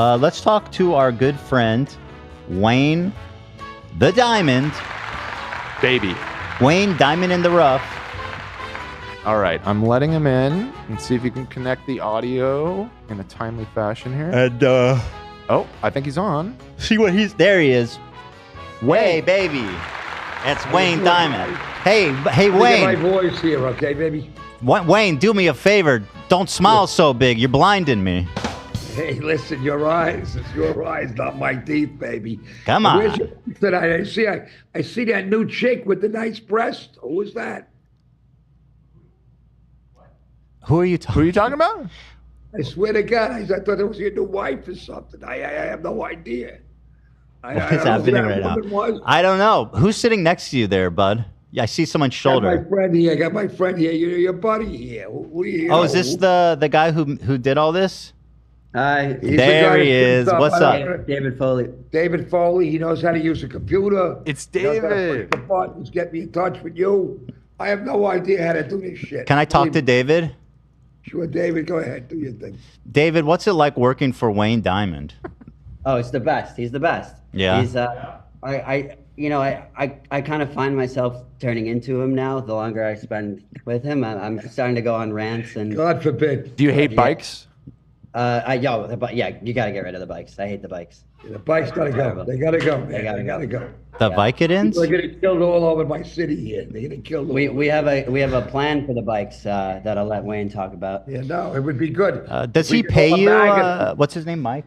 Let's talk to our good friend, Wayne the Diamond. Baby. Wayne, Diamond in the Rough. All right, I'm letting him in and see if you can connect the audio in a timely fashion here. And, oh, I think he's on. see what he's... There he is. Hey, baby. That's Wayne Diamond. Hey, Wayne. Get my voice here, okay, baby? Wayne, do me a favor. Don't smile so big. You're blinding me. Hey, listen, your eyes. It's your eyes, not my teeth, baby. Come on. Where's your tonight? I see that new chick with the nice breast. Who is that? Who are you Who are you talking about? I swear to God, I thought it was your new wife or something. I have no idea. What is happening right now? I don't know. Who's sitting next to you there, bud? Yeah, I see someone's shoulder. I got my friend here. Your buddy here. Oh, is this the guy who did all this? Hi. There he is. What's up? David Foley. David Foley. He knows how to use a computer. It's He knows how to David. push the buttons, get me in touch with you. I have no idea how to do this shit. Can I talk to David? Sure, David. Go ahead. Do your thing. David, what's it like working for Wayne Diamond? Oh, it's the best. He's the best. Yeah. He's I kind of find myself turning into him now. The longer I spend with him, I'm starting to go on rants and. God forbid. Do you hate bikes? Yeah, you gotta get rid of the bikes. I hate the bikes. The bikes gotta go. They gotta go. Man. They gotta go. The Vicodins? They're getting killed all over my city here. They're getting killed. We have a plan for the bikes that I'll let Wayne talk about. Yeah, no, it would be good. Does he pay you? What's his name, Mike?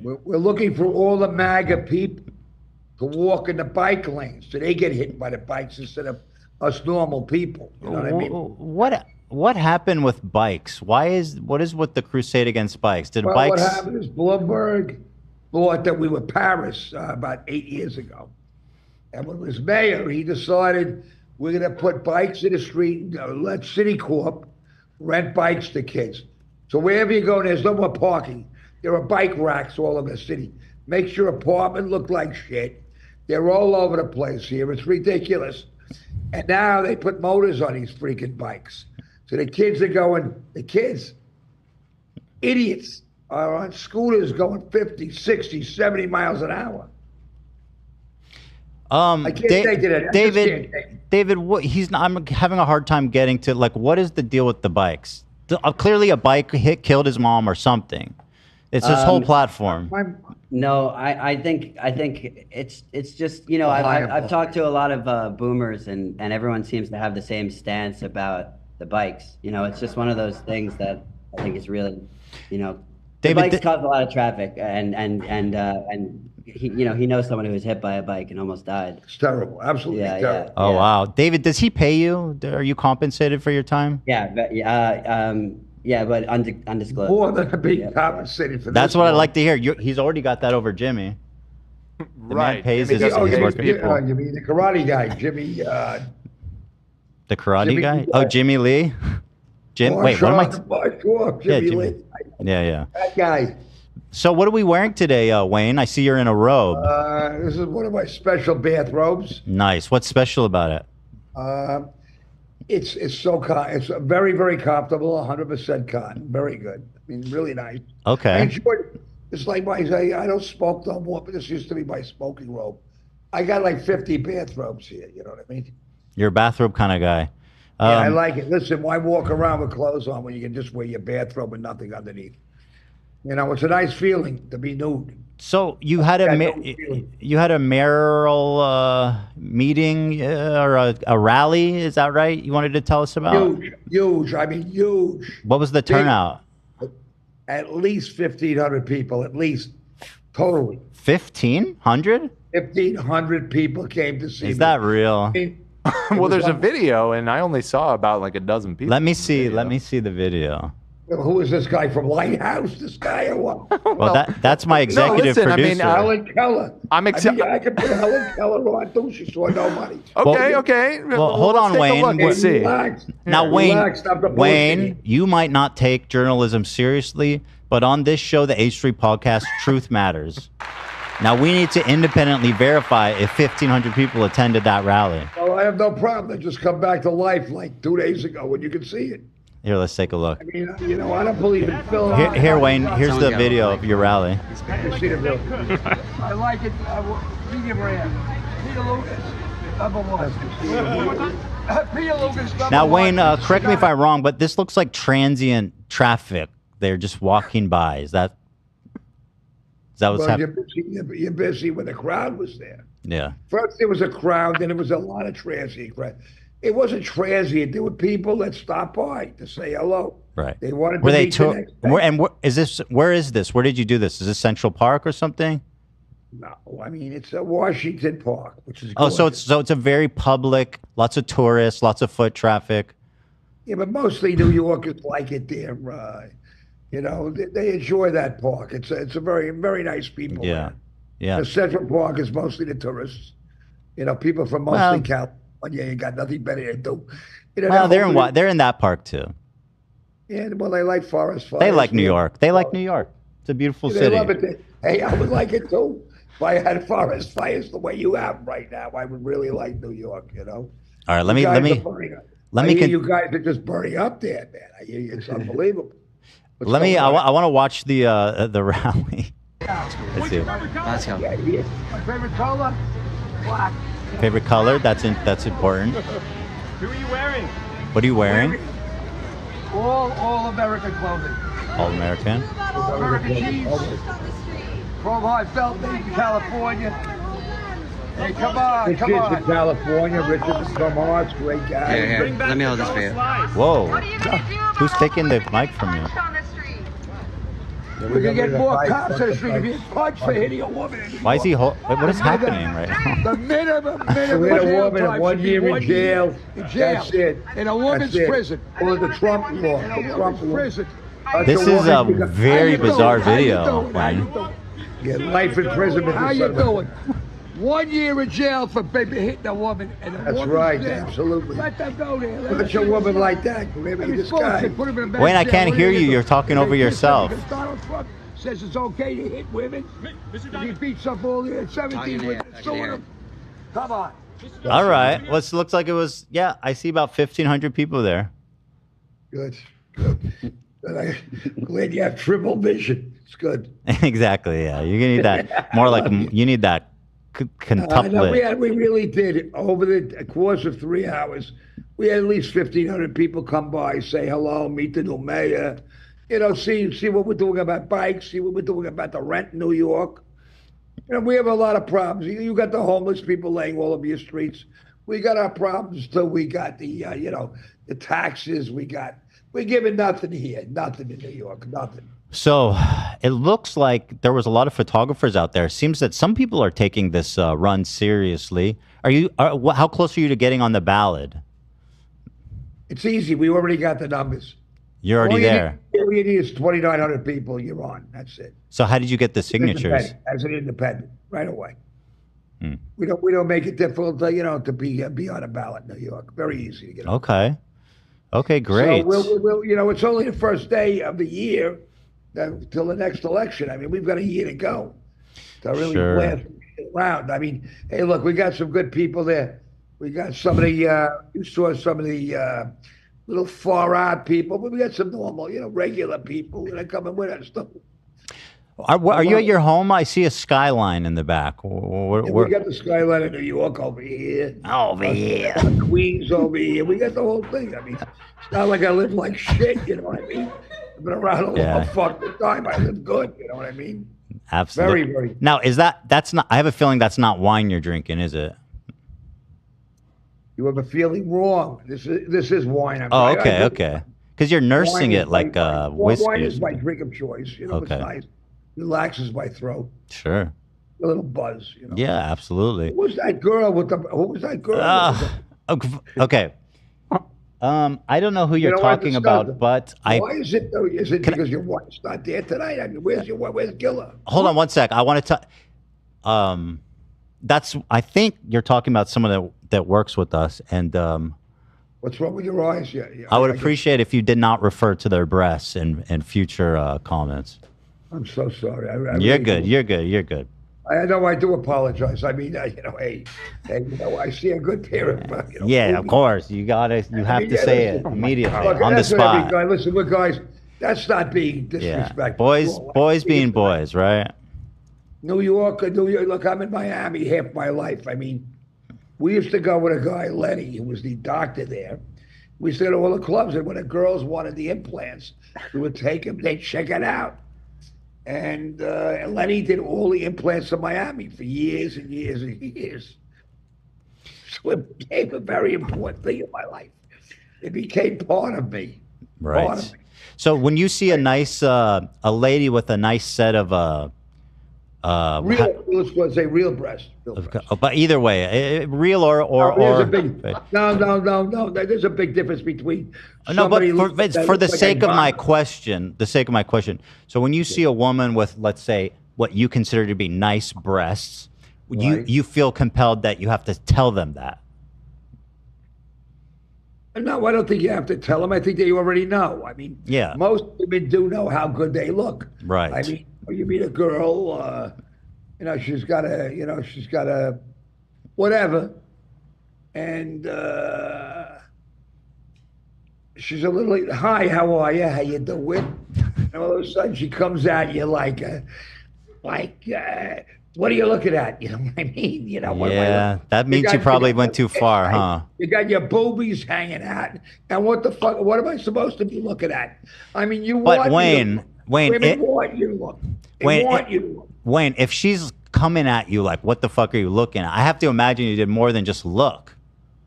We're looking for all the MAGA people to walk in the bike lanes so they get hit by the bikes instead of us normal people. You know what I mean? What happened with bikes? What is with the crusade against bikes? What happened is Bloomberg thought that we were Paris about 8 years ago. And when he was mayor, he decided we're going to put bikes in the street, let Citicorp rent bikes to kids. So wherever you go, there's no more parking. There are bike racks all over the city. Makes your apartment look like shit. They're all over the place here. It's ridiculous. And now they put motors on these freaking bikes. So the kids are going, idiots, are on scooters going 50, 60, 70 miles an hour. I can't take it. David, I'm having a hard time getting to, like, what is the deal with the bikes? Clearly a bike killed his mom or something. It's this whole platform. No, I think it's just, you know, I've talked to a lot of boomers and everyone seems to have the same stance about the bikes. You know, it's just one of those things that I think is really, you know, David, the bikes cause a lot of traffic and he, you know, he knows someone who was hit by a bike and almost died. It's terrible, absolutely terrible. Yeah, oh, wow. David, does he pay you? Are you compensated for your time? Yeah, but undisclosed. More than being compensated for this. That's what I'd like to hear. He's already got that over Jimmy. The Right. man pays You his mean people. you mean the karate guy, Jimmy? The karate Jimmy guy? Lee. Oh, Jimmy Lee? Wait, what am I? Jimmy Lee. Yeah. That guy. So what are we wearing today, Wayne? I see you're in a robe. This is one of my special bathrobes. Nice. What's special about it? It's it's very, very comfortable, 100% cotton. Very good. I mean, really nice. Okay. I enjoy it. It's like I don't smoke no more, but this used to be my smoking robe. I got like 50 bathrobes here, you know what I mean? You're a bathrobe kind of guy. Yeah, I like it. Listen, why walk around with clothes on when you can just wear your bathrobe and nothing underneath? You know, it's a nice feeling to be nude. So you had a mayoral meeting or a rally, is that right? You wanted to tell us about? Huge. I mean, huge. What was the turnout? At least 1,500 people, at least, totally. 1,500? 1,500 people came to see me. Is that real? I mean, Well, there's a video, and I only saw about like a dozen people. Let me see the video. who is this guy from Lighthouse? This guy or what? Well, that's my executive producer. I mean, Helen Keller. I'm excited. I could put Helen Keller on too. She saw no money. Okay. Well, hold on, Wayne. Let's see. Relax. Now, Relax, Wayne, you might not take journalism seriously, but on this show, the H3 podcast, truth matters. Now, we need to independently verify if 1,500 people attended that rally. Well, I have no problem. They just come back to life like 2 days ago when you can see it. Here, let's take a look. I mean, you know, I don't believe in filling. Here, Wayne. Here's the video of your rally. You see the video. I like it. Medium rare. Peter Lucas, number one. Peter Lucas, number Now, one. Wayne, correct me if I'm wrong, but this looks like transient traffic. They're just walking by. Is that what's happening? You're busy when the crowd was there. Yeah. First there was a crowd, then there was a lot of transient crowd. It wasn't transient. There were people that stopped by to say hello. Right. They wanted Were to they meet the next day. where is this? Where did you do this? Is this Central Park or something? No, I mean it's at Washington Park, which is Oh, gorgeous. so it's a very public, lots of tourists, lots of foot traffic. Yeah, but mostly New Yorkers like it there. You know, they enjoy that park. It's a very, very nice people. Yeah. There. Yeah. The Central Park is mostly the tourists. You know, people from mostly California. You got nothing better to do. You know, Well, they're in that park too. Yeah, well, they like forest fires. They like New York. They like New York. It's a beautiful They city. love it. Hey, I would like it too. If I had forest fires the way you have right now, I would really like New York. You know. All right, let me. You guys are just burning up there, man. I hear you. It's unbelievable. I want to watch the rally. Let's see. Let's go. Yeah, my favorite color, black. Favorite color? That's important. Who are you wearing? What are you wearing? All American clothing. All American. American cheese. From high felt made in California. Hey, come on. Richard's in California. Richard's from Arts. Great guy. Here. Let me hold this for you. Whoa. Who's taking the mic from you? We can get more cops on the street if you punch for hitting a woman. Why is he? What is happening right now? The minimum jail woman time 1 should be year in 1 jail. In jail. That's it. In a woman's That's it. prison. Or the Trump law. In a Trump woman's law. prison. This is a very bizarre video, man. Yeah, life imprisonment. How you doing? 1 year in jail for baby hitting a woman. And That's right, absolutely. Let them go there. Look at a woman like that. Maybe this guy. Wayne, I can't hear you. You're talking over yourself. Donald Trump says it's okay to hit women. He beats up all the 17 women. Come on. All right. Well, it looks like it was. Yeah, I see about 1,500 people there. Good. I'm glad you have triple vision. It's good. Exactly. Yeah, you're gonna need that more like you need that quintuplet. No, we really did. Over the course of 3 hours, we had at least 1,500 people come by, say hello, meet the new mayor, you know, see what we're doing about bikes, see what we're doing about the rent in New York. You know, we have a lot of problems. You got the homeless people laying all over your streets. We got our problems too. We got the, the taxes. We're giving nothing here, nothing in New York, nothing. So it looks like there was a lot of photographers out there. It seems that some people are taking this run seriously. How close are you to getting on the ballot? It's easy. We already got the numbers. You're already there. All you need is 2,900 people. You're on. That's it. So how did you get the signatures? As an independent, right away. We don't make it difficult to be on a ballot in New York. Very easy to get on. Okay, great. So we'll it's only the first day of the year till the next election. I mean, we've got a year to go to really blast around. I mean, hey, look, we got some good people there. We got some of the you saw some of the little far out people, but we got some normal, regular people that are coming with us. Are you at your home? I see a skyline in the back. We got the skyline of New York over here. Queens over here. We got the whole thing. I mean, it's not like I live like shit, you know what I mean? I've been around a long fucking time. I live good, you know what I mean? Absolutely. Very, very. Now, that's not, I have a feeling that's not wine you're drinking, is it? You have a feeling wrong. This is wine. Okay. Because you're nursing it like whiskey. Wine is my drink of choice. It's nice. Relaxes my throat. Sure. A little buzz. Yeah, absolutely. Who was that girl Who was that girl? Okay. I don't know who you're talking about, but Why is it though? Is it because your wife's not there tonight? I mean, where's Gilla? Hold on one sec. I want to. I think you're talking about someone that works with us, and what's wrong with your eyes? Yeah. I would appreciate if you did not refer to their breasts in future comments. I'm so sorry. You're good. You're good. I I know I do apologize. I mean, hey, I see a good pair of, Yeah, of movies. course. You have to say it immediately Look, on the that's what every spot. guy, listen, look, guys, that's not being Yeah, disrespectful. boys being boys, right? New York. Look, I'm in Miami half my life. I mean, we used to go with a guy, Lenny, who was the doctor there. We used to go to all the clubs, and when the girls wanted the implants, we would take them, they'd check it out. And Lenny did all the implants in Miami for years and years and years. So it became a very important thing in my life. It became part of me. Right. Part of me. So when you see a nice, a lady with a nice set of, Let's say real breast. but either way, real or No. There's a big difference between. No, but somebody for the looks like sake a of my guy. question, so when you see a woman with, let's say, what you consider to be nice breasts, Right. you feel compelled that you have to tell them that. No, I don't think you have to tell them. I think they already know. I mean, Yeah. most women do know how good they look. Right. I mean, you meet a girl, she's got a whatever, and she's a little, hi, how are you? How you doing? And all of a sudden she comes at you like, what are you looking at? You know what I mean? What am I Yeah, that means you probably went too far, huh? You got your boobies hanging out, and what the fuck? What am I supposed to be looking at? I mean, But Wayne, Wayne, want you to look. They want you to look. Wayne, if she's coming at you like, what the fuck are you looking at? I have to imagine you did more than just look.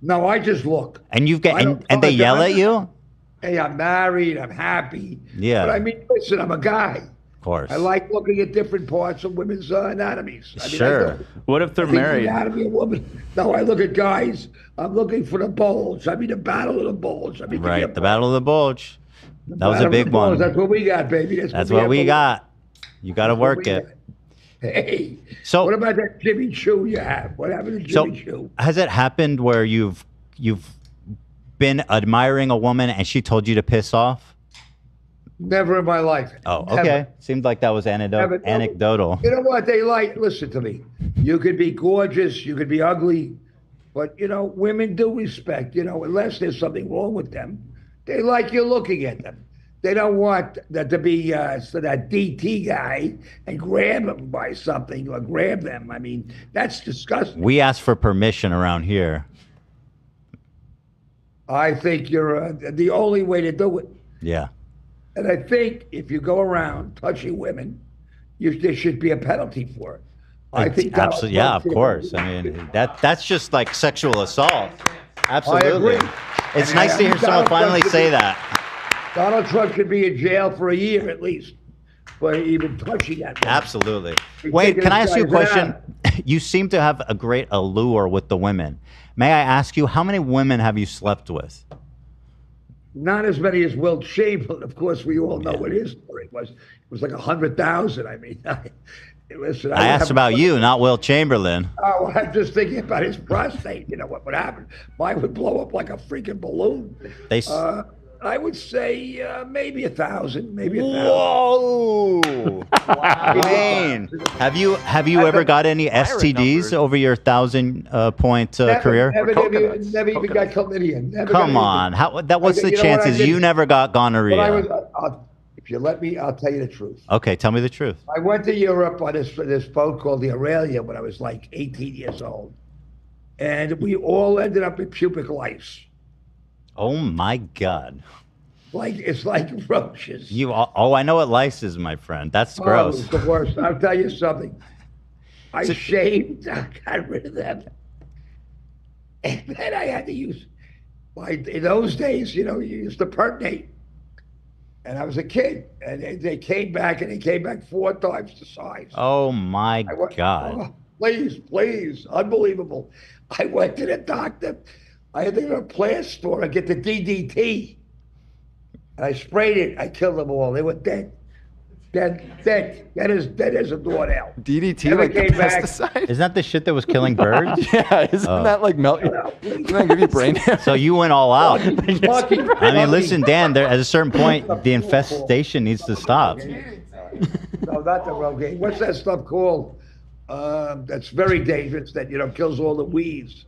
No, I just look. And you've got, I don't and they yell apologize. at you? Hey, I'm married. I'm happy. Yeah. But I mean, listen, I'm a guy. Of course. I like looking at different parts of women's anatomies. I mean, Sure. What if they're I think the married? anatomy of woman. No, I look at guys. I'm looking for the bulge. I mean, the battle of the bulge. I mean, give me a Right, the Battle of the Bulge. The That was a battle of big the bulge. one. That's what we got, baby. That's what we got. You got to work it. Hey, So- what about that Jimmy Choo you have? What happened to So, Jimmy Choo? has it happened where you've been admiring a woman and she told you to piss off? Never in my life. Oh, Never. okay. Seemed like that was Never. anecdotal. You know what? They like, listen to me. You could be gorgeous, you could be ugly, but, women do respect, unless there's something wrong with them. They like you looking at them. They don't want that to be that DT guy and grab them by something or grab them. I mean, that's disgusting. We ask for permission around here. I think you're the only way to do it. Yeah. And I think if you go around touching women, there should be a penalty for it. I think Donald absolutely. Yeah, Trump of should- course. I mean, that's just like sexual assault. Absolutely. agree. It's And nice to hear Donald someone Trump finally should say be- that. Donald Trump should be in jail for a year at least for even touching that woman. Absolutely. He's Wait, taking can I this ask you a guy's question? You seem to have a great allure with the women. May I ask you, how many women have you slept with? Not as many as Will Chamberlain. Of course, we all know what his story was. It was like 100,000. I mean, listen. I asked about you, not Will Chamberlain. Oh, I'm just thinking about his prostate. You know what would happen? Mine would blow up like a freaking balloon. They I would say maybe 1,000, maybe 1,000. Whoa! Wayne, have you ever got any STDs numbers. over your 1,000-point career? Never coconuts. even got chlamydia. Never Come got on, anything. what's the You know what I chances did? you never got But gonorrhea? if you let me, I'll tell you the truth. Okay, tell me the truth. I went to Europe on this boat called the Aurelia when I was like 18 years old. And we all ended up in pubic lice. Oh my God! It's like roaches. I know what lice is, my friend. That's Oh, gross. it's the worst. I'll tell you something. I shaved, I got rid of them. And then I had to use, in those days, you used to pertinate. And I was a kid. And they came back, and they came back 4 times the size. Oh my I went, God! "Oh, please, unbelievable. I went to the doctor. I had to go to a plant store and get the DDT. And I sprayed it. I killed them all. They were dead. Dead as a doornail. DDT, Never like the came back. pesticide? Isn't that the shit that was killing birds? Yeah, isn't that like melt? Doesn't that give you brain damage? So you went all out. Lucky. I mean, listen, Dan. At a certain point, the infestation needs to stop. No, not the Rogaine. What's that stuff called? that's very dangerous. That kills all the weeds.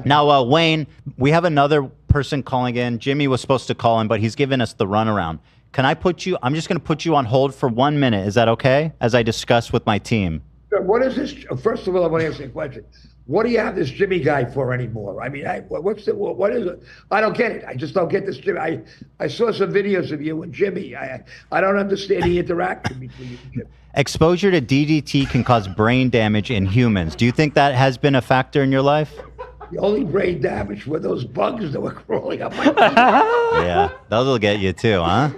Now, Wayne, we have another person calling in. Jimmy was supposed to call in, but he's giving us the runaround. Can I put you? I'm just going to put you on hold for 1 minute. Is that okay? As I discuss with my team. What is this? First of all, I want to ask you a question. What do you have this Jimmy guy for anymore? I mean, what is it? I don't get it. I just don't get this Jimmy. I saw some videos of you and Jimmy. I don't understand the interaction between you and Jimmy. Exposure to DDT can cause brain damage in humans. Do you think that has been a factor in your life? The only brain damage were those bugs that were crawling up my feet. Yeah, those will get you too, huh?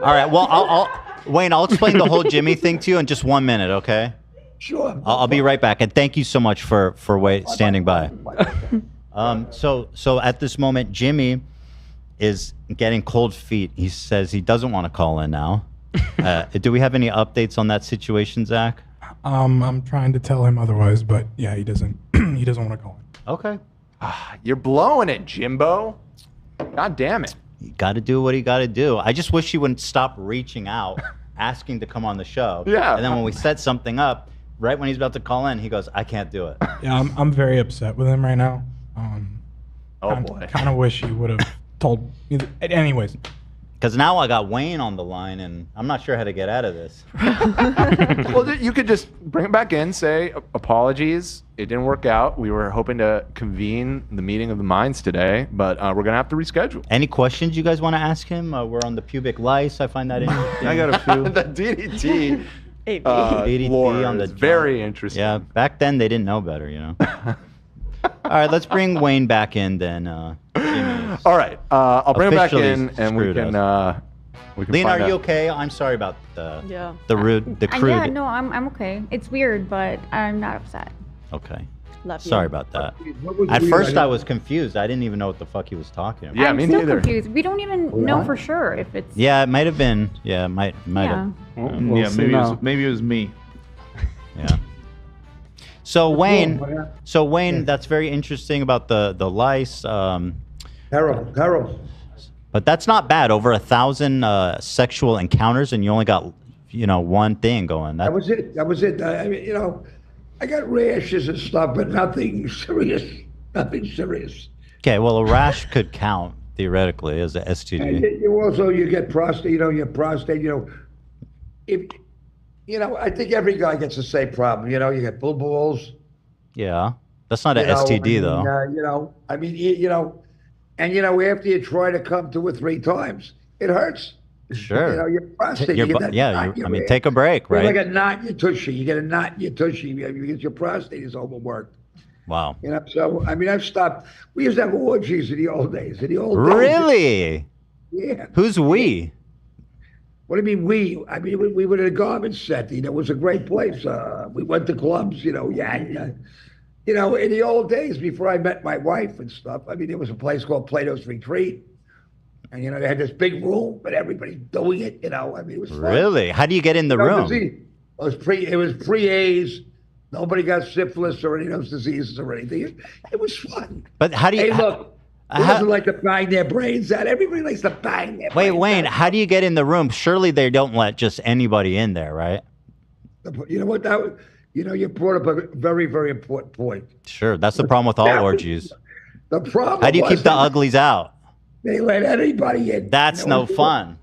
All right. Well, Wayne, I'll explain the whole Jimmy thing to you in just 1 minute, okay? Sure. I'll be right back, and thank you so much for standing by. So at this moment, Jimmy is getting cold feet. He says he doesn't want to call in now. Do we have any updates on that situation, Zach? I'm trying to tell him otherwise, but yeah, he doesn't. He doesn't want to call in. Okay. You're blowing it, Jimbo. God damn it. You got to do what you got to do. I just wish he wouldn't stop reaching out, asking to come on the show. Yeah. And then when we set something up, right when he's about to call in, he goes, "I can't do it." Yeah, I'm very upset with him right now. Boy. Kind of wish he would have told me. Anyways. Because now I got Wayne on the line, and I'm not sure how to get out of this. Well, you could just bring it back in, say, apologies, it didn't work out. We were hoping to convene the meeting of the minds today, but we're going to have to reschedule. Any questions you guys want to ask him? We're on the pubic lice. I find that interesting. I got a few. The DDT DDT lore on the is very interesting. Yeah, back then they didn't know better, All right, let's bring Wayne back in then. All right, I'll bring him back in, Officially and we screwed can Lena, find are you out. okay? I'm sorry about the crude. Yeah, no, I'm okay. It's weird, but I'm not upset. Okay. Love you. Sorry about that. What was At weird? first, I was confused. I didn't even know what the fuck he was talking about. Yeah, I'm me still neither. confused. We don't even know for sure if it's. Yeah, it might have been. Yeah, it might Yeah. have. Yeah, maybe it was me. Yeah. So Wayne, Yeah. that's very interesting about the lice. Terrible. But that's not bad. Over 1,000 sexual encounters, and you only got, one thing going. That was it. I mean, I got rashes and stuff, but nothing serious. Okay, well, a rash could count theoretically as a STD. And you get prostate. Your prostate. I think every guy gets the same problem. You get bull balls. Yeah, that's not an STD though. After you try to come 2 or 3 times, it hurts. Sure. Your prostate. You get that knot in your ass. take a break, right? Like a knot in your tushy. You get a knot in your tushy because your prostate is overworked. Wow. So I've stopped. We used to have orgies in the old days. Really? Yeah. Who's we? What do you mean we? I mean we were at a garment set. It was a great place. We went to clubs. In the old days before I met my wife and stuff. There was a place called Plato's Retreat, and they had this big room, but everybody's doing it. It was fun. Really? How do you get in the room? It was pre-AIDS. Nobody got syphilis or any of those diseases or anything. It was fun. But how do you? Hey, look. Who doesn't like to bang their brains out? Everybody likes to bang their brains Wait, Wayne, out. how do you get in the room? Surely they don't let just anybody in there, right? You know what? You brought up a very, very important point. Sure, that's the problem with all orgies. The problem. How do you keep the uglies out? They let anybody in. That's no fun.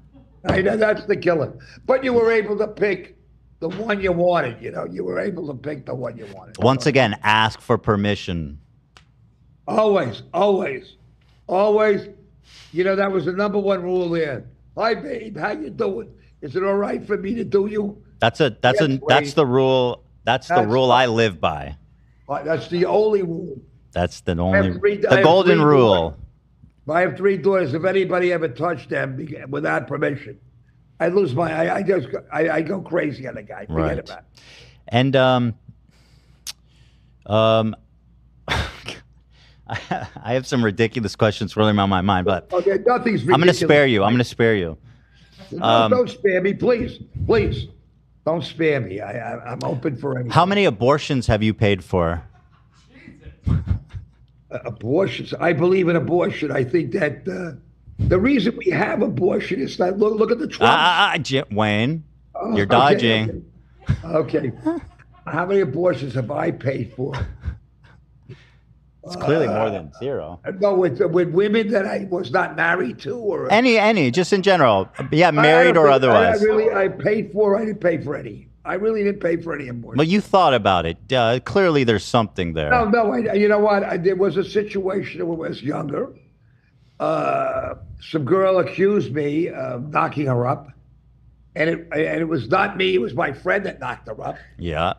I know that's the killer. But you were able to pick the one you wanted. You were able to pick the one you wanted. Once again, ask for permission. Always. That was the number one rule there. Hi, babe. How you doing? Is it all right for me to do you? That's the rule. That's the rule I live by. That's the only rule. That's the golden rule. I have 3 daughters. If anybody ever touched them without permission, I lose my. I go crazy on the guy. Forget about it. And I have some ridiculous questions rolling around my mind, but nothing's ridiculous. I'm going to spare you. No, don't spare me, please. Don't spare me. I'm open for anything. How many abortions have you paid for? Abortions. I believe in abortion. I think that the reason we have abortion is that look at the Trump. Wayne, you're dodging. Okay. How many abortions have I paid for? It's clearly more than zero. No, with women that I was not married to, or Any, just in general. Yeah, married or otherwise. I paid for. I didn't pay for any. I really didn't pay for any abortions. But you thought about it. Clearly, there's something there. No. You know what? There was a situation when I was younger. Some girl accused me of knocking her up, and it was not me. It was my friend that knocked her up. Yeah.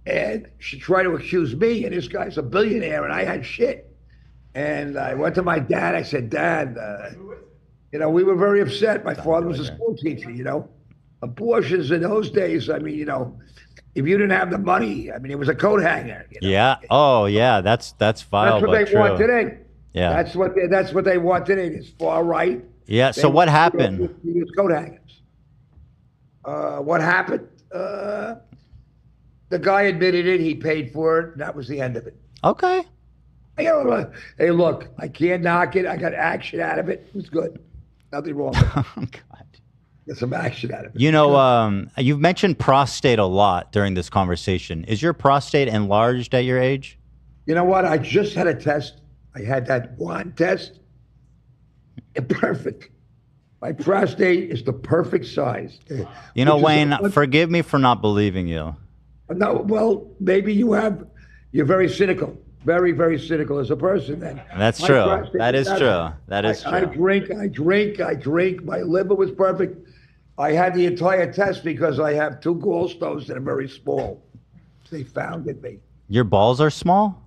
And she tried to accuse me, and this guy's a billionaire, and I had shit. And I went to my dad. I said, Dad, we were very upset. My father was a school teacher, Abortions in those days, I mean, if you didn't have the money, I mean, it was a coat hanger. Yeah. Oh, yeah. That's vile. That's what they want today. Yeah. That's what they want today. It's far right. Yeah. So what happened? Use coat hangers. What happened? The guy admitted it. He paid for it. And that was the end of it. Okay. Hey, look, I can't knock it. I got action out of it. It was good. Nothing wrong with it. Oh, God. Get some action out of it. You've mentioned prostate a lot during this conversation. Is your prostate enlarged at your age? You know what? I just had a test. I had that one test. Perfect. My prostate is the perfect size. Wayne, forgive me for not believing you. No, well, maybe you're very cynical. Very, very cynical as a person then. That's true. That is true. That is true. I drink. My liver was perfect. I had the entire test because I have 2 gallstones that are very small. They found in me. Your balls are small?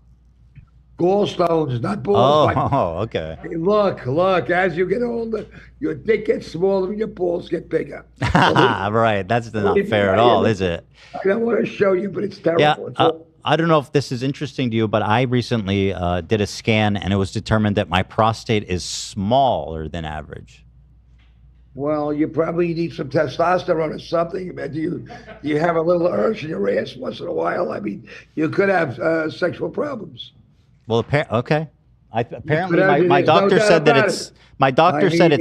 Gallstones, not balls. Oh, okay. Hey, look, as you get older, your dick gets smaller and your balls get bigger. Right. That's not fair at all, is it? I don't want to show you, but it's terrible. Yeah. I don't know if this is interesting to you, but I recently did a scan and it was determined that my prostate is smaller than average. Well, you probably need some testosterone or something. Do you have a little urge in your ass once in a while? I mean, you could have sexual problems. Well, okay. Apparently, my doctor said that it's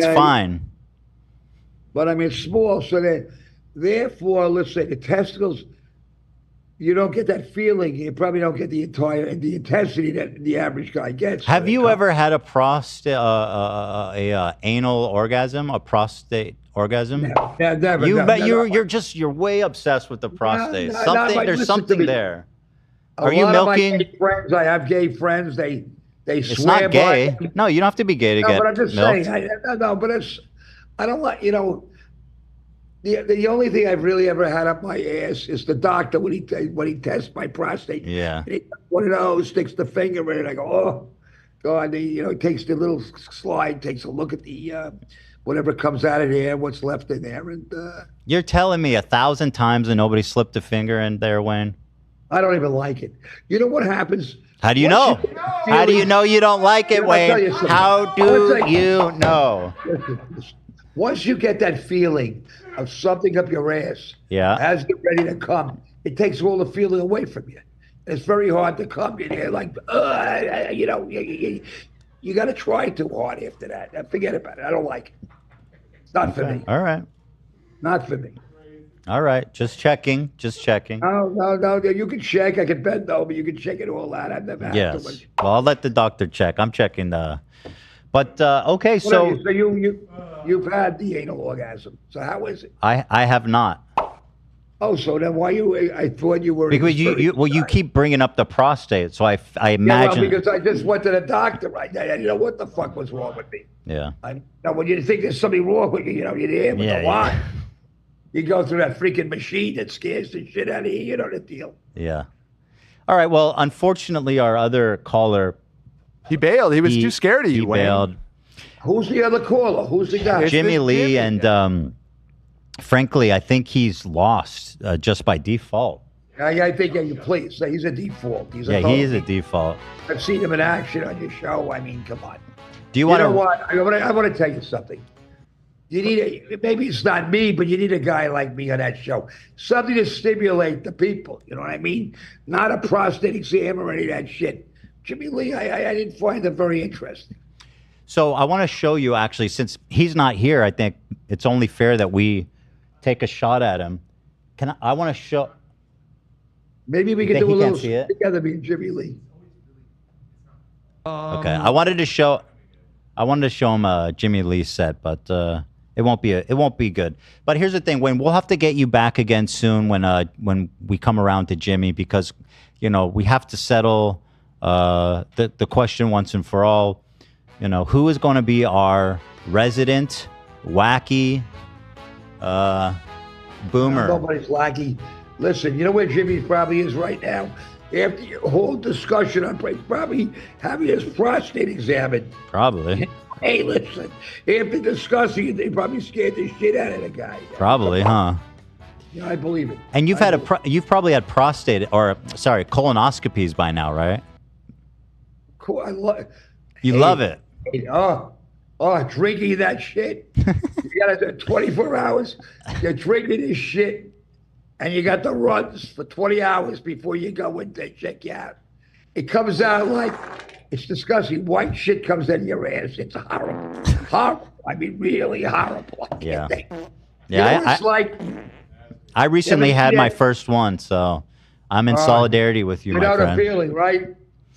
fine. But I mean, it's small, so therefore, let's say the testicles. You don't get that feeling. You probably don't get the intensity that the average guy gets. Have you ever had a prostate, anal orgasm, a prostate orgasm? Never. You're way obsessed with the prostate. There's something there. Are you milking? I have gay friends. They It's swear not gay. by. No, you don't have to be gay to get but I'm just milked. saying. I don't like. The only thing I've really ever had up my ass is the doctor when he tests my prostate. Yeah. And one of those sticks the finger in it. I go, oh, God. He takes the little slide, takes a look at the whatever comes out of there, what's left in there, and. You're telling me 1,000 times and nobody slipped a finger in there, Wayne? I don't even like it. You know what happens? How do you know? How do you know you don't like it, Wayne? How do you know? Listen. Once you get that feeling of something up your ass, as you're ready to come, it takes all the feeling away from you. It's very hard to come. You're like, you got to try too hard after that. Forget about it. I don't like it. It's not for me. All right. Not for me. All right. Just checking. No. You can check. I can bend over. You can check it all out. I've never had too much. Well, I'll let the doctor check. I'm checking the. But okay, so you've had the anal orgasm. So how is it? I have not. Oh, so then why I thought you were because you keep bringing up the prostate, so I imagine. Yeah, well, because I just went to the doctor right now. I didn't know what the fuck was wrong with me. Yeah. Now, when you think there's something wrong with you, you're there with the line. You go through that freaking machine that scares the shit out of you. You know the deal. Yeah. All right. Well, unfortunately, our other caller. He bailed. He was too scared of you, Wayne. Bailed. Who's the other caller? Who's the guy? Jimmy Lee, and frankly, I think he's lost just by default. I think, please, he's a default. He is a default. I've seen him in action on your show. I mean, come on. Do you want to? You know what? I want to tell you something. You need maybe it's not me, but you need a guy like me on that show. Something to stimulate the people. You know what I mean? Not a prostate exam or any of that shit. Jimmy Lee, I didn't find them very interesting. So I want to show you, actually, since he's not here, I think it's only fair that we take a shot at him. I want to show. Maybe we could do a He little can't see it? together, me and Jimmy Lee. Okay, I wanted to show him Jimmy Lee's set, but it won't be good. But here's the thing, Wayne, we'll have to get you back again soon when we come around to Jimmy, because we have to settle the question once and for all. Who is going to be our resident wacky boomer? Nobody's wacky. Listen, you know where Jimmy probably is right now? After your whole discussion on probably having his prostate examined. Probably. Hey, listen, after discussing it, they probably scared the shit out of the guy. Probably, huh? Yeah, I believe it. And you've probably had prostate colonoscopies by now, right? Cool. You love it. Hey, drinking that shit. You got to do 24 hours. You're drinking this shit, and you got the runs for 20 hours before you go in to check you out. It comes out like, it's disgusting. White shit comes out of your ass. It's horrible. Horrible. I mean, really horrible. Yeah. It's like. I recently had my first one, so I'm in solidarity with you, my friend. You know the feeling, right?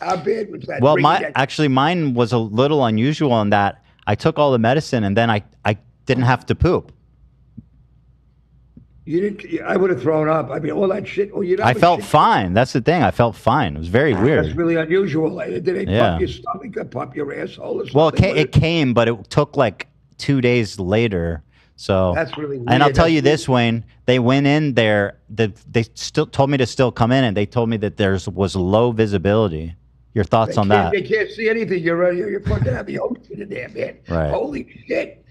How bad was that? Well, mine was a little unusual in that I took all the medicine and then I didn't have to poop. You didn't. I would have thrown up. I mean, all that shit. I felt fine. That's the thing. I felt fine. It was very weird. That's really unusual. Did they pump your stomach or pump your asshole or something? Well, it came, but it took like 2 days later. So that's really weird. And I'll tell you this, Wayne. They went in there. They still told me to still come in, and they told me that there was low visibility. Your thoughts on that? They can't see anything. You're fucking out the ocean in there, man. Right. Holy shit.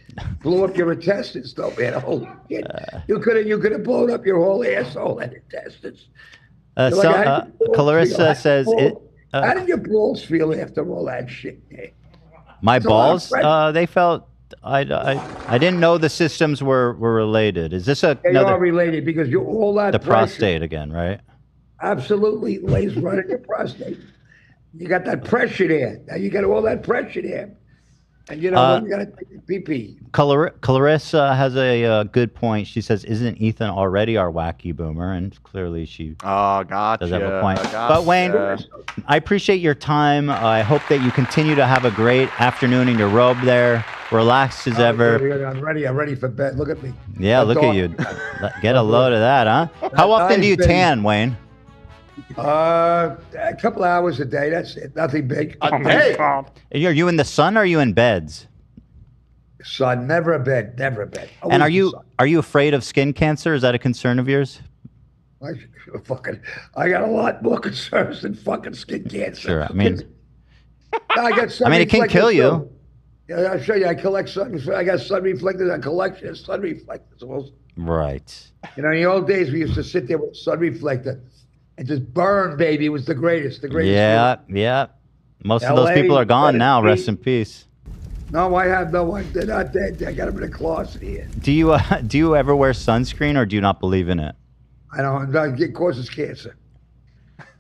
Blew up your intestines, though, man. Holy shit. You could have blown up your whole asshole and intestines. Clarissa says, how did your balls feel after all that shit, man? My balls? They felt. I didn't know the systems were related. Is this They are related because you're all that the pressure, prostate again, right? Absolutely lays right in your prostate. You got that pressure there. Now you got all that pressure there. And you got to take the pee-pee. Clarissa has a good point. She says, "Isn't Ethan already our wacky boomer?" And clearly she gotcha. does have a point. But Wayne, I appreciate your time. I hope that you continue to have a great afternoon in your robe there, relaxed as ever. I'm ready for bed. Look at me. Yeah, look at you. Get a load of that, huh? How often do you tan, Wayne? A couple hours a day. That's it. Nothing big. A day? Are you in the sun or are you in beds? Sun, never a bed. Never a bed. And are you afraid of skin cancer? Is that a concern of yours? I got a lot more concerns than fucking skin cancer. Sure. I mean, it can kill you. Yeah, I'll show you. I collect sun. I got sun reflectors. A collection of sun reflectors. Right. In the old days, we used to sit there with a sun reflector and just burn, baby. It was the greatest. Yeah. Most of those people are gone now. Rest in peace. No, I have no one. They're not dead. I got them in a closet here. Do you ever wear sunscreen or do you not believe in it? I don't. It causes cancer.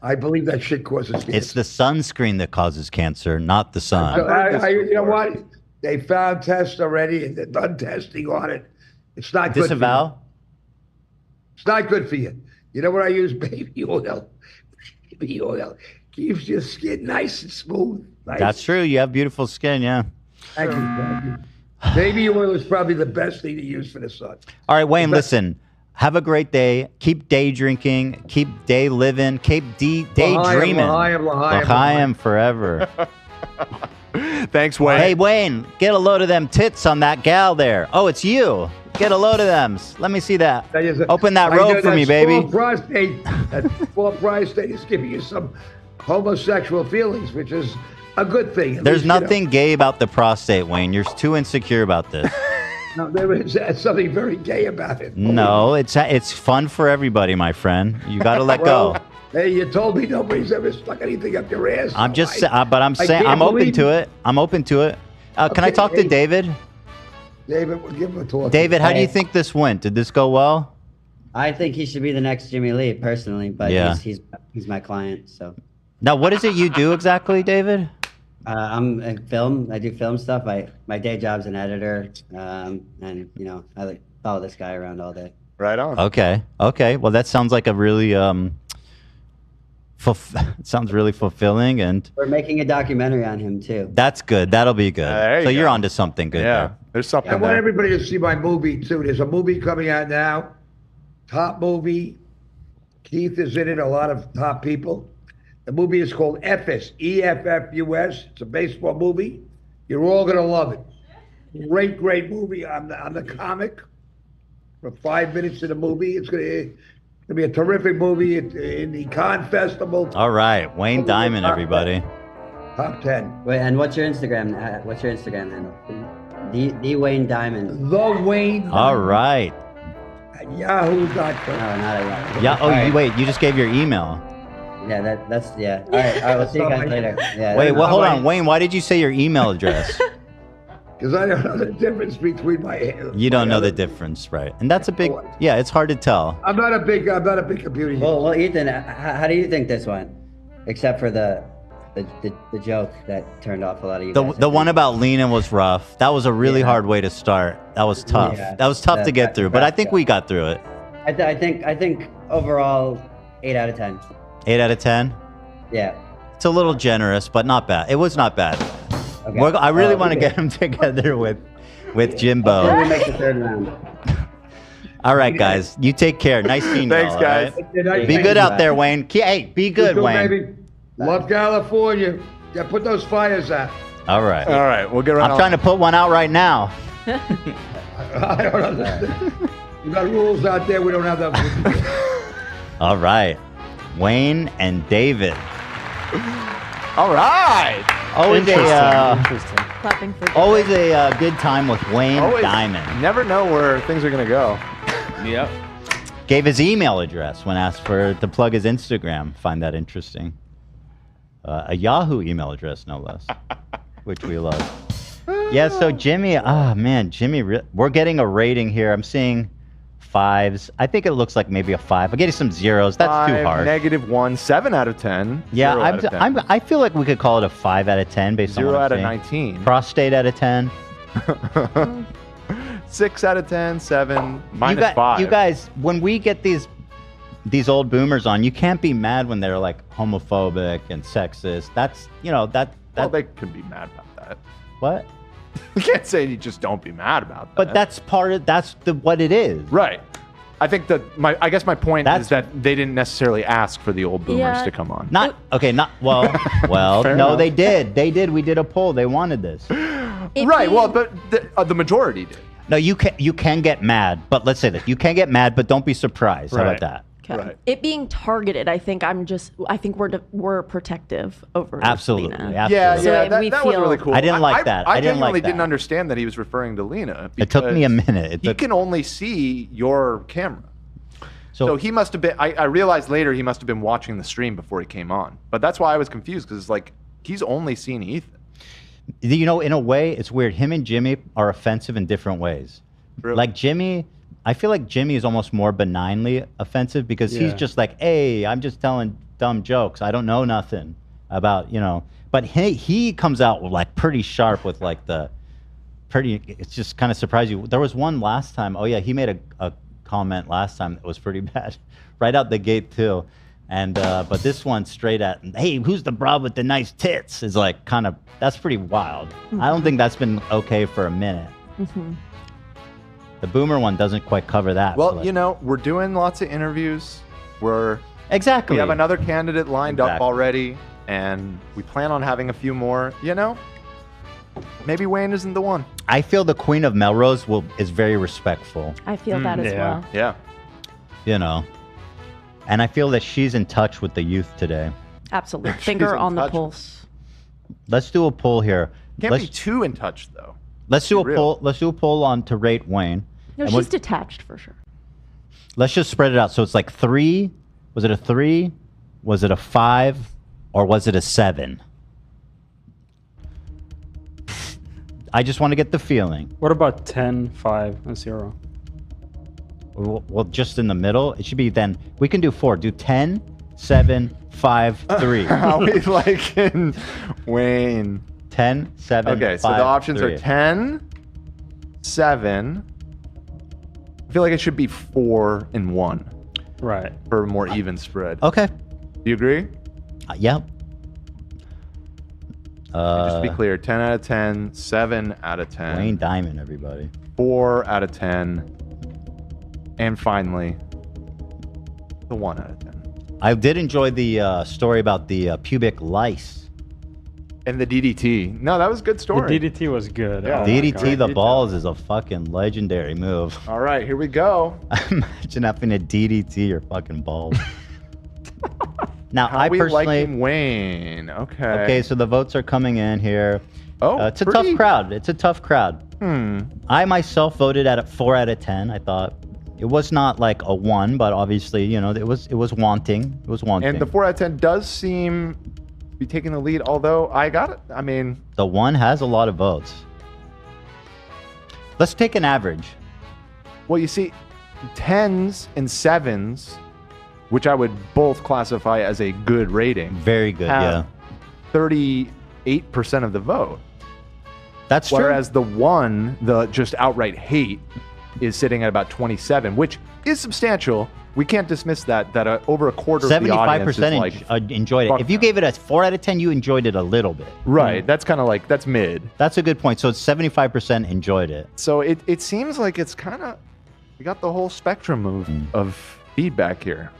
I believe that shit causes cancer. It's the sunscreen that causes cancer, not the sun. You know what? They found tests already, and they're done testing on it. It's not good. Disavow? It's not good for you. You know what I use? Baby oil. Baby oil keeps your skin nice and smooth. Nice. That's true. You have beautiful skin, yeah. Thank you. Baby oil is probably the best thing to use for the sun. All right, Wayne, listen. Have a great day. Keep day drinking. Keep day living. Keep day dreaming. L'chaim forever. Thanks, Wayne. Hey, Wayne, get a load of them tits on that gal there. Oh, it's you. Get a load of them. Let me see that. Open that robe for me, baby. That small prostate is giving you some homosexual feelings, which is a good thing. There's nothing gay about the prostate, Wayne. You're too insecure about this. No, there is something very gay about it. No, it's fun for everybody, my friend. You got to let go. Hey, you told me nobody's ever stuck anything up your ass. I'm just, but I'm saying I'm open to it. I'm open to it. Can I talk to David? David, we'll give him a talk. David, how do you think this went? Did this go well? I think he should be the next Jimmy Lee, personally, but he's my client, so. Now, what is it you do exactly, David? I'm in film. I do film stuff. My day job's an editor, and I follow this guy around all day. Right on. Okay. Well, that sounds like a really it sounds really fulfilling, and We're making a documentary on him too. that's good. That'll be good. There you So you're go. onto something good Yeah, there. there's something I want there. everybody to see my movie too. There's a movie coming out now, top movie. Keith is in it, a lot of top people. The movie is called EFFUS, EFFUS. It's a baseball movie. You're all gonna love it. Great movie. I'm the comic for 5 minutes in the movie. It's gonna be a terrific movie in the Cannes Festival. All right, Wayne Diamond, everybody. Top 10. Wait, and what's your Instagram? What's your Instagram handle? The Wayne Diamond. The Wayne. All right. At yahoo.com. No, not at Yahoo. Yeah. Oh, All right. wait. You just gave your email. Yeah, that's yeah. All right. We'll see you guys later. Yeah. Wait. Well, hold on, Wayne. Why did you say your email address? Because I don't know the difference between my. You don't know the difference, right? And that's a big. Yeah, it's hard to tell. I'm not a big computer user. Well, Ethan, how do you think this went? Except for the joke that turned off a lot of you guys. The one about Lena was rough. That was a really hard way to start. That was tough. Yeah, that was tough to get through, but I think we got through it. I think overall 8 out of 10. 8 out of 10. Yeah. It's a little generous, but not bad. It was not bad. Okay. I really want to get them together with Jimbo. Then we make the third round. All right, guys. You take care. Nice seeing you. Thanks, all, guys. all right? Be good out there, Wayne. Hey, be good, You too, Wayne. baby. Love California. Yeah, put those fires out. All right. All right, we'll get right I'm on. trying to put one out right now. I don't understand. You got rules out there. We don't have that. All right. Wayne and David. All right. Always Interesting. Clapping for always a good time with Wayne Always Diamond. Never know where things are gonna go. Yep. Gave his email address when asked to plug his Instagram. Find that interesting. A Yahoo email address, no less, which we love. Yeah, so Jimmy, Jimmy, we're getting a rating here. I'm seeing 5s. I think it looks like maybe a 5. I'm getting some 0s. That's too hard. -1, 7 out of 10. Yeah, 0 out of 10. I feel like we could call it a 5 out of 10 based on 0 what I'm out of seeing. 19. Prostate out of 10. 6 out of 10, 7, -5. You guys, when we get these old boomers on, you can't be mad when they're like homophobic and sexist. That's Well, they could be mad about that. what? You can't say you just don't be mad about that. But that's what it is. right. I think that I guess my point That's- is that they didn't necessarily ask for the old boomers Yeah. to come on. Not well. Fair No, enough. they did. We did a poll. They wanted this. Right. Well, but the majority did. No, you can get mad, but let's say this: you can get mad, but don't be surprised. How Right. about that? Okay. Right. It being targeted, I think we're protective over Absolutely. Lena. Yeah, Absolutely. So that we was feel- really cool. I didn't like that. I didn't genuinely like that. didn't understand that he was referring to Lena. It took me a because minute. He can only see your camera. So, So he must have been. I realized later he must have been watching the stream before he came on. But that's why I was confused because it's like he's only seen Ethan. in a way, it's weird. Him and Jimmy are offensive in different ways. Really? Like Jimmy, I feel like Jimmy is almost more benignly offensive because he's just like, hey, I'm just telling dumb jokes. I don't know nothing about, But he comes out like pretty sharp with like it's just kind of surprising. There was one last time. Oh yeah, he made a comment last time that was pretty bad, right out the gate too. And but this one straight at, hey, who's the broad with the nice tits? Is like that's pretty wild. I don't think that's been okay for a minute. Mm-hmm. The boomer one doesn't quite cover that. Well, so like- we're doing lots of interviews. exactly. We have another candidate lined up Exactly. already, and we plan on having a few more. Maybe Wayne isn't the one. I feel the Queen of Melrose is very respectful. I feel that as yeah. well. Yeah. And I feel that she's in touch with the youth today. Absolutely. She's Finger in on the touch. pulse. Let's do a poll here. Can't let's be too in touch though. let's do a be real. poll. Let's do a poll on to rate Wayne. No, And she's detached for sure. let's just spread it out. So it's like 3. Was it a 3? Was it a 5? Or was it a 7? I just want to get the feeling. What about 10, 5, and 0? Well, just in the middle. It should be then. We can do 4. Do 10, 7, 5, 3. How we like in Wayne. 10, 7, Okay, so 5, the options 3. are 10, 7. feel like it should be 4 and 1 Right. for a more even spread. Okay. Do you agree? Yep. Just to be clear, 10 out of 10, 7 out of 10, Wayne Diamond, everybody. 4 out of 10, and finally, the 1 out of 10. I did enjoy the story about the pubic lice. And the DDT. No, that was a good The story. DDT was good. Yeah. Oh my DDT God. the balls is a fucking legendary move. All right, here we go. Imagine having a DDT your fucking balls. Now, How I we personally. liking Wayne? Okay. Okay, so the votes are coming in here. Oh, it's a pretty- tough crowd. It's a tough crowd. I myself voted at a 4 out of 10. I thought it was not like a 1, but obviously, you know, it was wanting. It was wanting. And the 4 out of 10 does seem to be taking the lead, although I got it. I mean, the 1 has a lot of votes. Let's take an average. well, you see, 10s and 7s, which I would both classify as a good rating, Very good, yeah. have 38% of the vote. That's true. Whereas the 1, the just outright hate, is sitting at about 27, which is substantial. We can't dismiss that over a quarter of the audience is 75% like, enjoyed it. fuck If you no. gave it a 4 out of 10, you enjoyed it a little bit. Right, that's kind of like, that's mid. That's a good point. So it's 75% enjoyed it. So it seems like it's kind of, we got the whole spectrum of feedback here.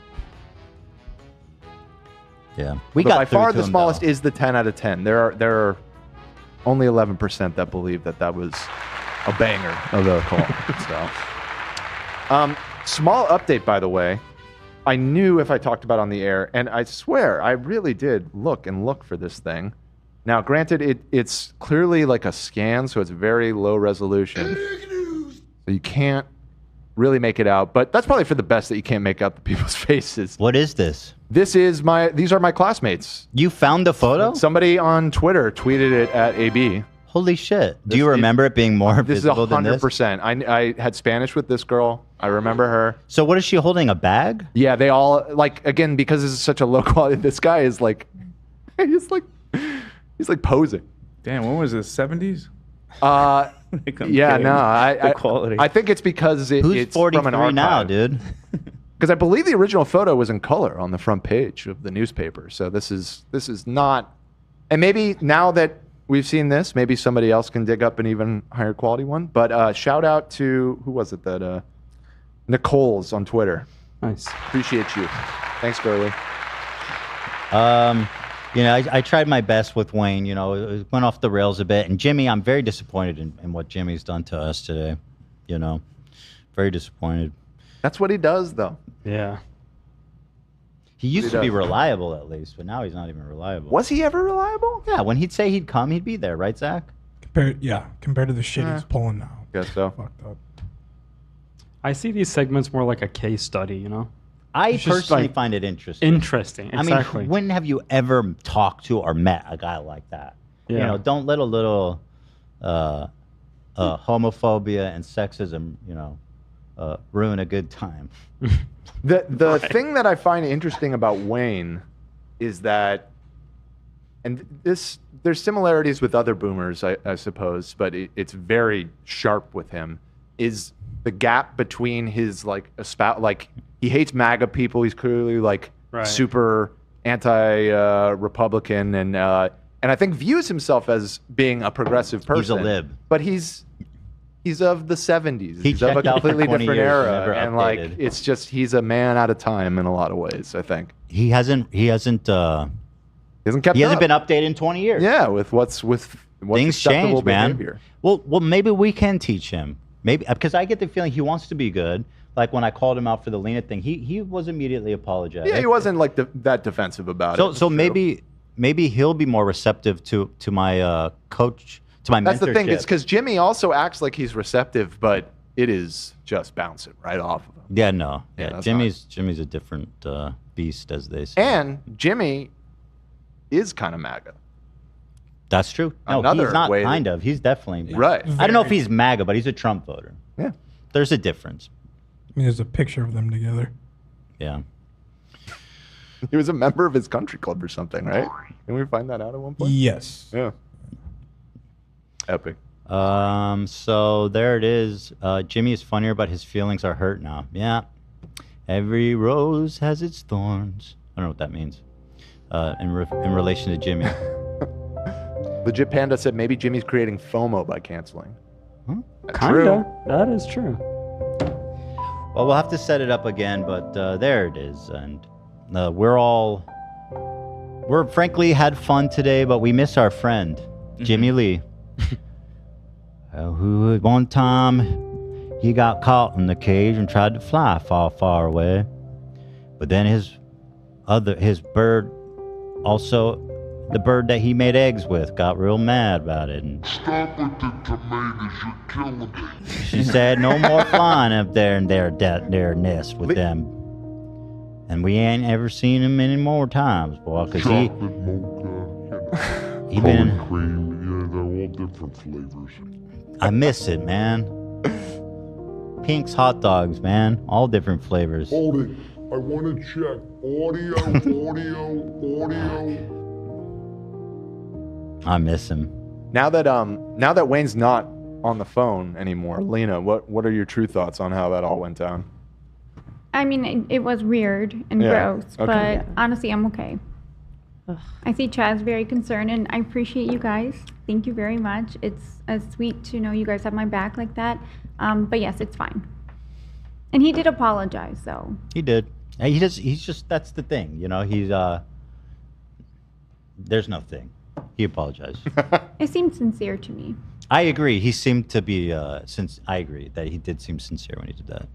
Yeah. But got by through far to the him, smallest though. is the 10 out of 10. There are only 11% that believe that was a banger of the call. So, small update, by the way. I knew if I talked about it on the air, and I swear I really did look for this thing. Now, granted, it's clearly like a scan, so it's very low resolution. So you can't really make it out, but that's probably for the best that you can't make out the people's faces. What is this? These are my classmates. You found the photo? Somebody on Twitter tweeted it at AB. Holy shit. Do you remember it being more This is visible than this? 100%. I had Spanish with this girl. I remember her. So what is she holding? A bag? Yeah, they all, like, again, because this is such a low quality, this guy is like, he's like posing. Damn, when was this? 70s? Yeah, kidding. no, The quality. I think it's because Who's it's 43 from an archive. now, dude? Because I believe the original photo was in color on the front page of the newspaper. So this is not, and maybe now that we've seen this, maybe somebody else can dig up an even higher quality one. But shout out to, who was it that, Nicole's on Twitter. Nice. Appreciate you. Thanks, Gurley. You know, I tried my best with Wayne. You know, it went off the rails a bit. And Jimmy, I'm very disappointed in what Jimmy's done to us today. You know, very disappointed. That's what he does, though. Yeah. He used He to be does. reliable, at least, but now he's not even reliable. Was he ever reliable? Yeah, when he'd say he'd come, he'd be there, right, Zach? Compared to the shit he's pulling now. Guess so. Fucked up. I see these segments more like a case study, you know? I It's just, personally like, find it interesting. Interesting, exactly. I mean, when have you ever talked to or met a guy like that? You Yeah. know, don't let a little homophobia and sexism, you know, ruin a good time. The thing that I find interesting about Wayne is that, and there's similarities with other boomers, I suppose, but it's very sharp with him, is the gap between his, like, he hates MAGA people. He's clearly, like, super anti-Republican, and I think views himself as being a progressive person. He's a lib. But he's of the 70s. He He's of a checked out for completely 20 different years, era, never and like updated. it's just he's a man out of time in a lot of ways. I think He hasn't kept kept up. He hasn't been updated in 20 years. Yeah, with what's Things acceptable change, man. behavior. Well, maybe we can teach him. Maybe because I get the feeling he wants to be good. Like when I called him out for the Lena thing, he was immediately apologetic. Yeah, he wasn't like that defensive about it. So maybe he'll be more receptive to my coach, to my That's the thing. mentorship. It's because Jimmy also acts like he's receptive, but it is just bouncing right off of him. Yeah, no. Yeah, that's Jimmy's a different beast, as they say. And Jimmy is kind of MAGA. That's true. No, Another he's not way to- kind of. He's definitely MAGA. Right. I don't know if he's MAGA, but he's a Trump voter. Yeah. There's a difference. I mean, there's a picture of them together. Yeah. He was a member of his country club or something, right? Didn't we find that out at one point? Yes. Yeah. Epic. So there it is. Jimmy is funnier, but his feelings are hurt now. Yeah. Every rose has its thorns. I don't know what that means. In relation to Jimmy. Legit Panda said maybe Jimmy's creating FOMO by canceling. Kinda. That is true. Well, we'll have to set it up again, but there it is. And we're frankly had fun today, but we miss our friend, Jimmy Lee. Who one time he got caught in the cage and tried to fly far, far away. But then his bird, also the bird that he made eggs with, got real mad about it. And stop with the tomatoes, you're killing me. She said no more flying up there in their nest with them. And we ain't ever seen him any more times, boy, because he been cream, yeah, they're all different flavors. I miss it, man. Pink's hot dogs, man. All different flavors. Hold it. I want to check. Audio. I miss him. Now that Wayne's not on the phone anymore, Lena, what are your true thoughts on how that all went down? I mean, it was weird and gross, but honestly, I'm okay. I see Chaz very concerned, and I appreciate you guys. Thank you very much. It's sweet to know you guys have my back like that. But yes, it's fine. And he did apologize, so. He did. And he's just, that's the thing, you know, there's no thing. He apologized. It seemed sincere to me. I agree. He seemed to be, I agree that he did seem sincere when he did that.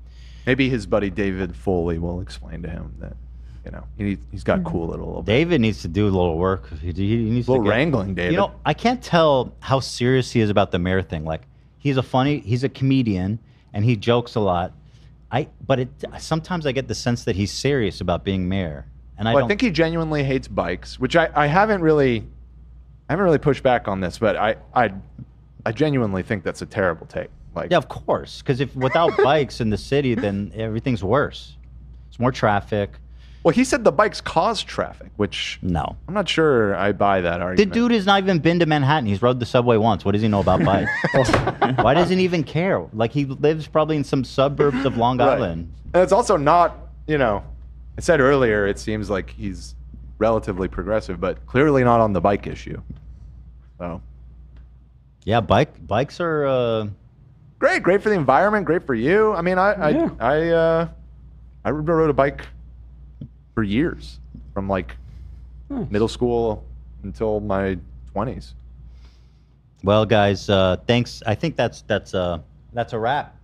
Maybe his buddy David Foley will explain to him that, you know, he's got cool it a little bit. David needs to do a little work. He needs a little to wrangling, David. You know, I can't tell how serious he is about the mayor thing. Like, he's a comedian, and he jokes a lot. But sometimes I get the sense that he's serious about being mayor. And I think he genuinely hates bikes, which I haven't really pushed back on this, but I genuinely think that's a terrible take. Like, yeah, of course, because if without bikes in the city, then everything's worse. It's more traffic. Well, he said the bikes cause traffic, which no, I'm not sure I buy that argument. The dude has not even been to Manhattan. He's rode the subway once. What does he know about bikes? Why doesn't he even care? Like, he lives probably in some suburbs of Long Island. And it's also not, you know, I said earlier, it seems like he's relatively progressive, but clearly not on the bike issue. So, yeah, bikes are great for the environment, great for you. I mean, I rode a bike for years, from like middle school until my 20s. Well, guys, thanks. I think that's a wrap.